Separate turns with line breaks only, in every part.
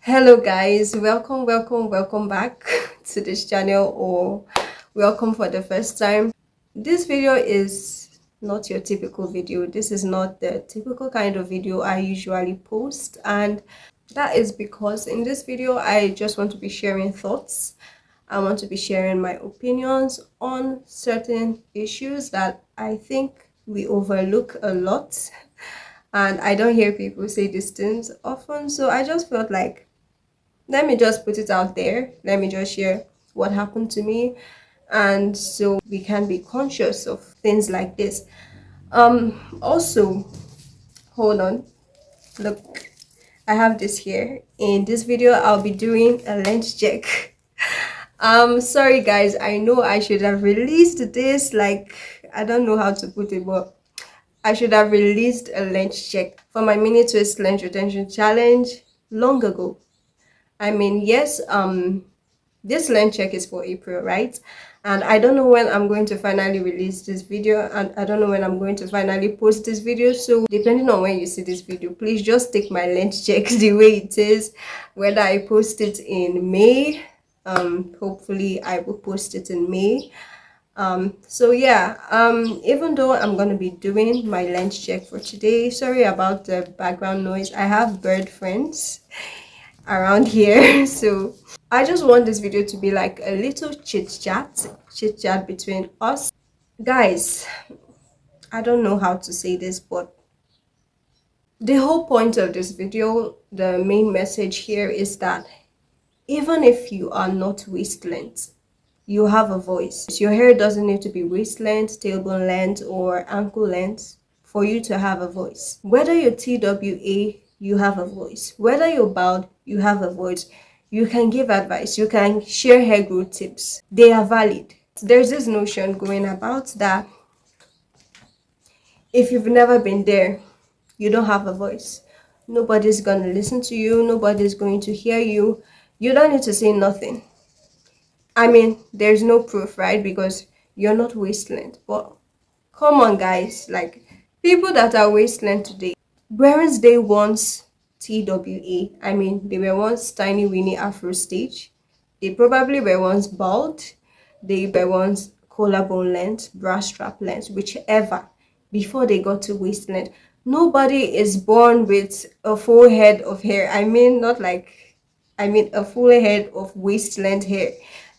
Hello guys, welcome back to this channel, or welcome for the first time. This video is not your typical video. This is not the typical kind of video I usually post, and that is because in this video I just want to be sharing thoughts. I want to be sharing my opinions on certain issues that I think we overlook a lot, and I don't hear people say these things often, so I just felt like let me just put it out there. Let me just share what happened to me, and so we can be conscious of things like this. Also, hold on. Look, I have this here. In this video, I'll be doing a lens check. Sorry guys, I know I should have released this, like, I don't know how to put it, but I should have released a lens check for my mini twist lens retention challenge long ago. I mean, yes, this lens check is for April, right? And I don't know when I'm going to finally release this video, and I don't know when I'm going to finally post this video. So depending on when you see this video, please just take my lens check the way it is. Whether I post it in May, hopefully I will post it in May. So yeah, even though I'm gonna be doing my lens check for today, sorry about the background noise. I have bird friends around here so I just want this video to be like a little chit chat between us guys. I don't know how to say this, but the whole point of this video, the main message here is that even if you are not waist length, you have a voice. Your hair doesn't need to be waist length, tailbone length, or ankle length for you to have a voice. Whether you're TWA, you have a voice. Whether you're bald, you have a voice. You can give advice. You can share hair growth tips. They are valid. There's this notion going about that if you've never been there, you don't have a voice. Nobody's going to listen to you. Nobody's going to hear you. You don't need to say nothing. I mean, there's no proof, right? Because you're not waist length. But come on, guys. Like, people that are waist length today, weren't they once TWA? I mean, they were once tiny weenie afro stage. They probably were once bald. They were once collarbone length, bra strap length, whichever, before they got to waist length. Nobody is born with a full head of hair. I mean, not like, I mean, a full head of waist length hair.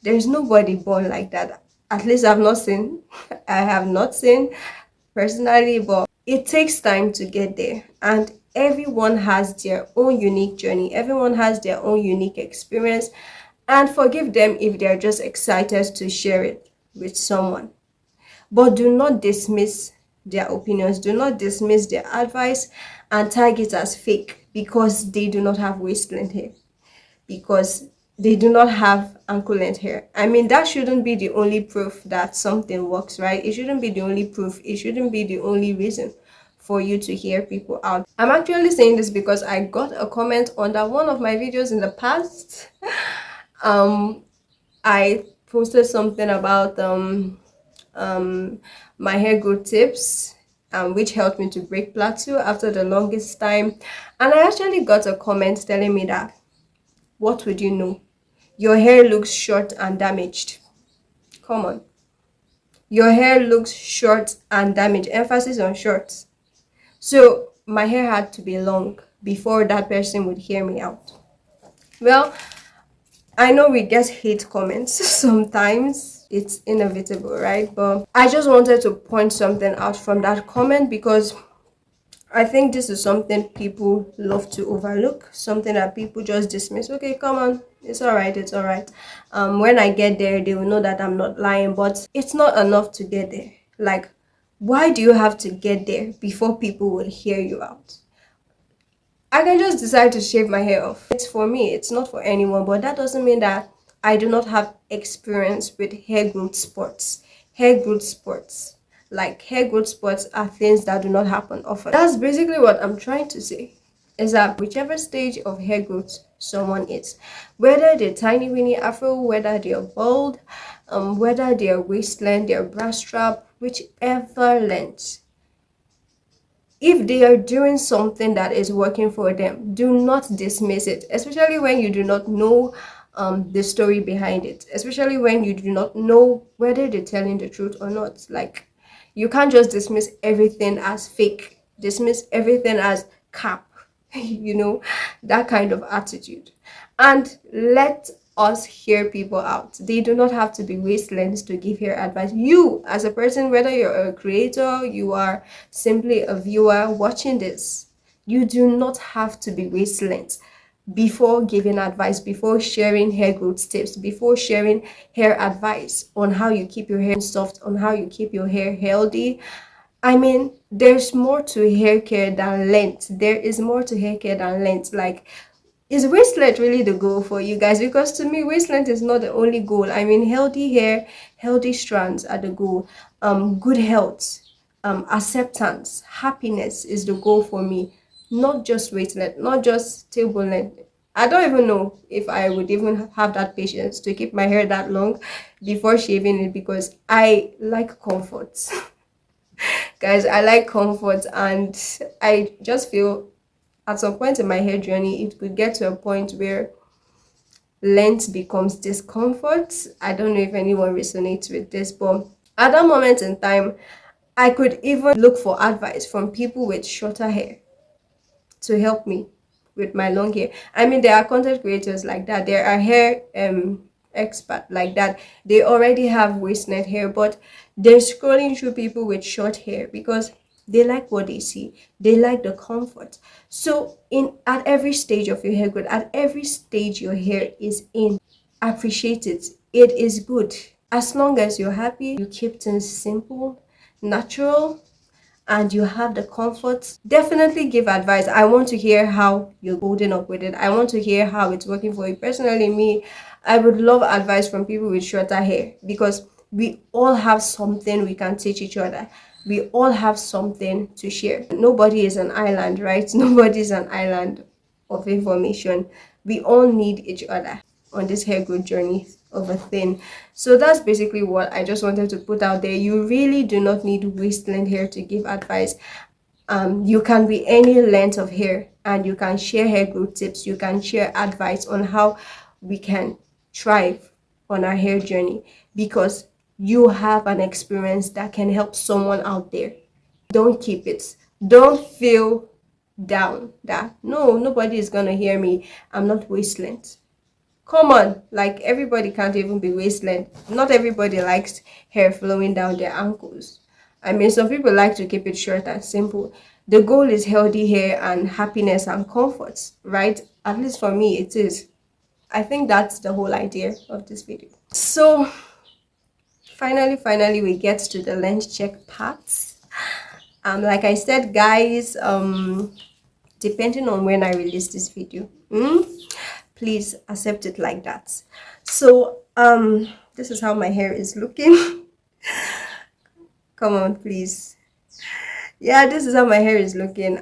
There's nobody born like that. At least I've not seen. I have not seen personally, but it takes time to get there, and everyone has their own unique journey. Everyone has their own unique experience, and forgive them if they're just excited to share it with someone. But do not dismiss their opinions, do not dismiss their advice and tag it as fake because they do not have waist length hair, because they do not have ankle length hair. I mean, that shouldn't be the only proof that something works, right? It shouldn't be the only proof. It shouldn't be the only reason for you to hear people out. I'm actually saying this because I got a comment under one of my videos in the past. I posted something about my hair growth tips, which helped me to break plateau after the longest time. And I actually got a comment telling me that, what would you know? Your hair looks short and damaged. Come on. Your hair looks short and damaged. Emphasis on short. So my hair had to be long before that person would hear me out. Well, I know we get hate comments sometimes. It's inevitable, right? But I just wanted to point something out from that comment because I think this is something people love to overlook, something that people just dismiss. Okay, come on, it's all right, it's all right. When I get there, they will know that I'm not lying, but it's not enough to get there. Like, why do you have to get there before people will hear you out? I can just decide to shave my hair off. It's for me, it's not for anyone, but that doesn't mean that I do not have experience with hair growth sports. Hair growth sports. Like, hair growth spots are things that do not happen often. That's basically what I'm trying to say. Is that whichever stage of hair growth someone is, whether they're tiny weenie afro, whether they're bald, whether they're waist length, they're bra strap, whichever length, If they are doing something that is working for them, do not dismiss it, especially when you do not know the story behind it, especially when you do not know whether they're telling the truth or not. Like, you can't just dismiss everything as fake, dismiss everything as cap, that kind of attitude. And let us hear people out. They do not have to be wastelands to give your advice. You, as a person, whether you're a creator, you are simply a viewer watching this, you do not have to be wastelands before giving advice, before sharing hair growth tips, before sharing hair advice on how you keep your hair soft, on how you keep your hair healthy. I mean, there's more to hair care than length. There is more to hair care than length. Like, is waistlet really the goal for you guys? Because to me, waistlet is not the only goal. I mean, healthy hair, healthy strands are the goal. Good health, acceptance, happiness is the goal for me. Not just waistlet, not just table length. I don't even know if I would even have that patience to keep my hair that long before shaving it, because I like comfort. Guys, I like comfort, and I just feel at some point in my hair journey, it could get to a point where length becomes discomfort. I don't know if anyone resonates with this, but at that moment in time, I could even look for advice from people with shorter hair to help me with my long hair. I mean, there are content creators like that. There are hair expert like that. They already have waistnet hair, but they're scrolling through people with short hair because they like what they see. They like the comfort. So in at every stage of your hair growth, at every stage your hair is in, appreciate it. It is good. As long as you're happy, you keep things simple, natural, and you have the comfort, definitely give advice. I want to hear how you're holding up with it. I want to hear how it's working for you. Personally, me, I would love advice from people with shorter hair, because we all have something we can teach each other. We all have something to share. Nobody is an island, right? Nobody is an island of information. We all need each other on this hair growth journey of a thing. So that's basically what I just wanted to put out there. You really do not need waistline hair to give advice. You can be any length of hair, and you can share hair growth tips. You can share advice on how we can thrive on our hair journey, because you have an experience that can help someone out there. Don't keep it. Don't feel down that no, nobody is gonna hear me. I'm not wasteland. Come on, like, everybody can't even be wasteland. Not everybody likes hair flowing down their ankles. I mean, some people like to keep it short and simple. The goal is healthy hair and happiness and comfort, right? At least for me, it is. I think that's the whole idea of this video. So finally, we get to the lens check part. Like I said, guys, depending on when I release this video, please accept it like that. So this is how my hair is looking. Come on, please. Yeah, this is how my hair is looking.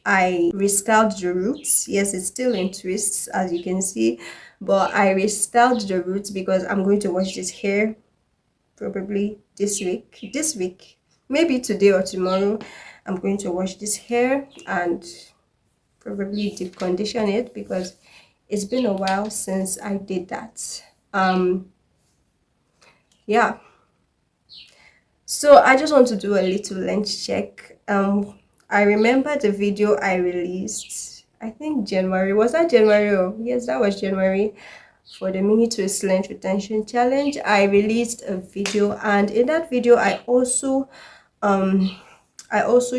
I restyled the roots. Yes, it's still in twists, as you can see, but I restyled the roots because I'm going to wash this hair probably this week, maybe today or tomorrow. I'm going to wash this hair and probably deep condition it, because it's been a while since I did that. Yeah, so I just want to do a little length check. I remember the video I released, I think January. Was that January? Oh yes, that was January, for the mini twist length retention challenge. I released a video, and in that video I also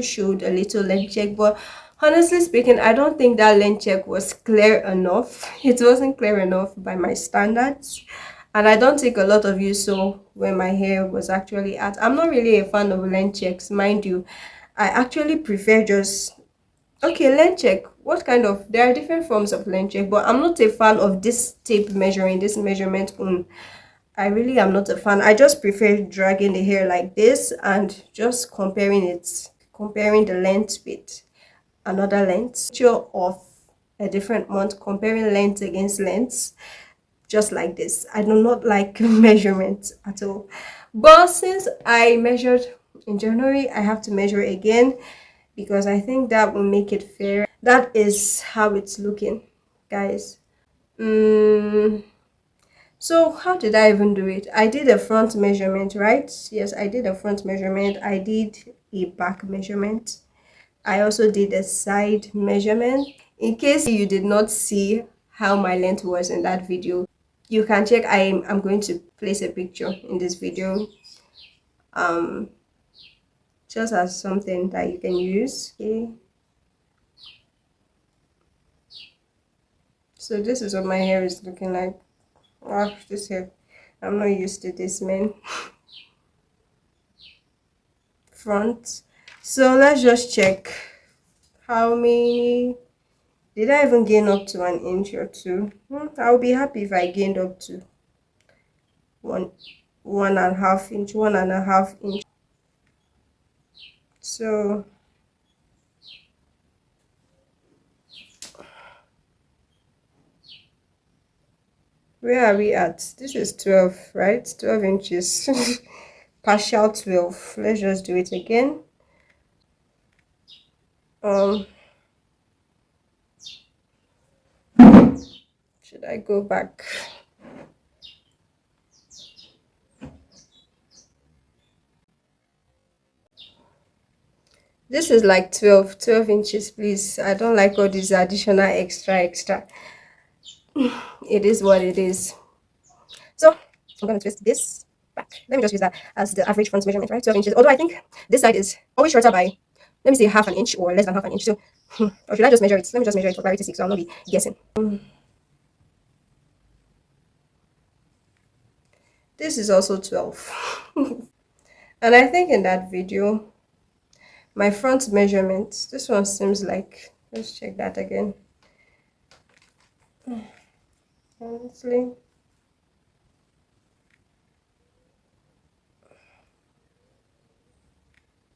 showed a little length check, but honestly speaking, I don't think that length check was clear enough. It wasn't clear enough by my standards, and I don't think a lot of you saw where my hair was actually at. I'm not really a fan of length checks, mind you. I actually prefer just, okay, length check. What kind of, there are different forms of length check, but I'm not a fan of this tape measuring, this measurement on. I really am not a fan. I just prefer dragging the hair like this and just comparing the length with another length. Picture of a different month, comparing length against length, just like this. I do not like measurements at all. But since I measured in January, I have to measure again. because I think that will make it fair. That is how it's looking, guys. So how did I even do it? I did a front measurement, right? Yes, I did a front measurement. I did a back measurement. I also did a side measurement. In case you did not see how my length was in that video, you can check. I'm going to place a picture in this video, um just as something that you can use. Okay, so this is what my hair is looking like. Oh, this hair, I'm not used to this, man. Front. So let's just check how many. Did I even gain up to an inch or two? I'll be happy if I gained up to one 1.5 inch, 1.5 inch. So where are we at? This is 12, right? 12 inches. Partial 12. Let's just do it again. Um, should I go back? This is like 12 inches, please. I don't like all these additional extra. It is what it is. So I'm going to twist this back. Let me just use that as the average front measurement, right? 12 inches. Although I think this side is always shorter by, let me say, half an inch or less than half an inch. So, or should I just measure it? Let me just measure it for clarity's sake, so I'll not be guessing. This is also 12. And I think in that video, my front measurement, this one seems like, let's check that again. Honestly,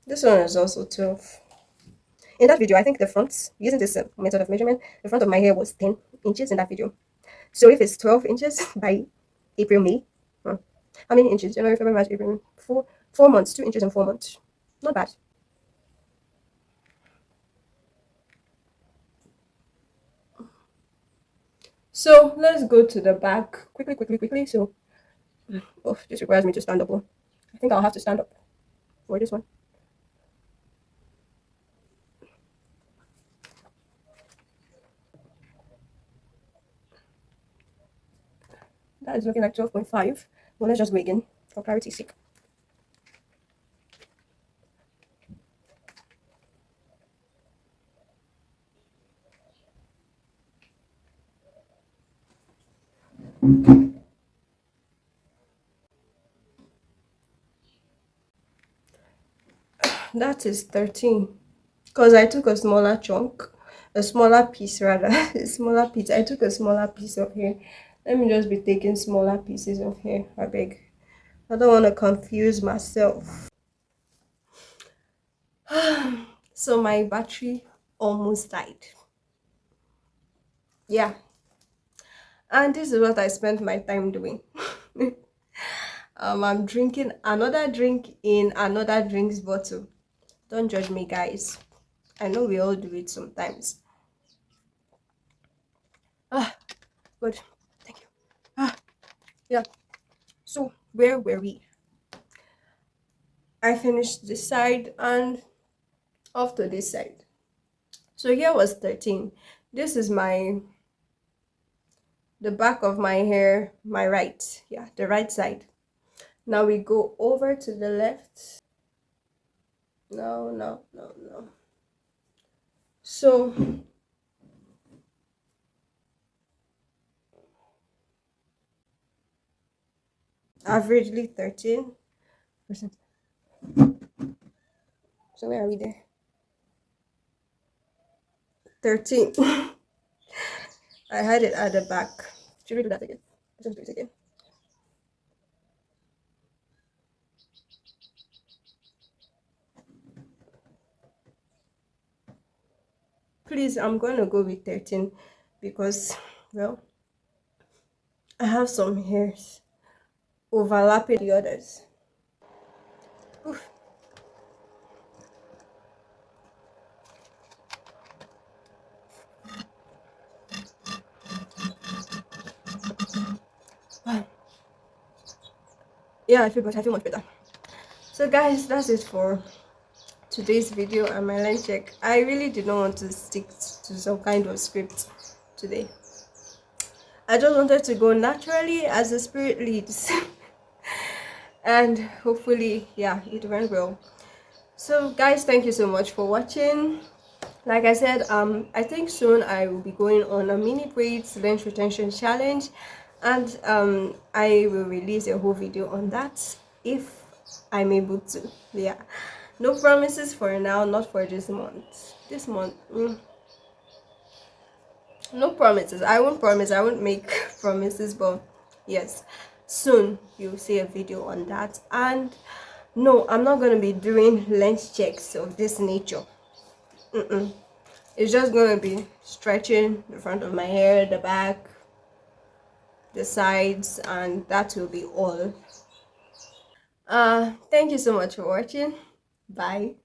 this one is also 12. In that video, I think the front, using this method of measurement, the front of my hair was 10 inches in that video. So if it's 12 inches by April, May, how many inches? January, February, March, April, May? 4 months, 2 inches in 4 months. Not bad. So let's go to the back quickly. So, oh, this requires me to stand up. Oh. I think I'll have to stand up for this one. That is looking like 12.5. Well, let's just go again for clarity's sake. That is 13. Because I took a smaller chunk, a smaller piece rather, a smaller piece. I took a smaller piece of hair. Let me just be taking smaller pieces of hair. I beg. I don't want to confuse myself. So my battery almost died. Yeah. And this is what I spent my time doing. I'm drinking another drink in another drinks bottle. Don't judge me, guys. I know we all do it sometimes. Ah, good. Thank you. Ah, yeah. So where were we? I finished this side and off to this side. So here was 13. This is the back of my hair, my right. Yeah, the right side. Now we go over to the left. No. So averagely 13%. So where are we there? 13. I had it at the back. Should we do that again? Let's do it again. Please, I'm going to go with 13 because, well, I have some hairs overlapping the others. Oof. yeah, I feel better. I feel much better. So guys, that's it for today's video and my line check. I really did not want to stick to some kind of script today. I just wanted to go naturally as the spirit leads. And hopefully, yeah, it went well. So guys, thank you so much for watching. Like I said, I think soon I will be going on a mini braids length retention challenge, and I will release a whole video on that if I'm able to. Yeah, no promises for now, not for this month. This month, no promises. I won't promise. I won't make promises, but yes, soon you'll see a video on that. And no, I'm not gonna be doing length checks of this nature. It's just gonna be stretching the front of my hair, the back, the sides, and that will be all. Thank you so much for watching. Bye.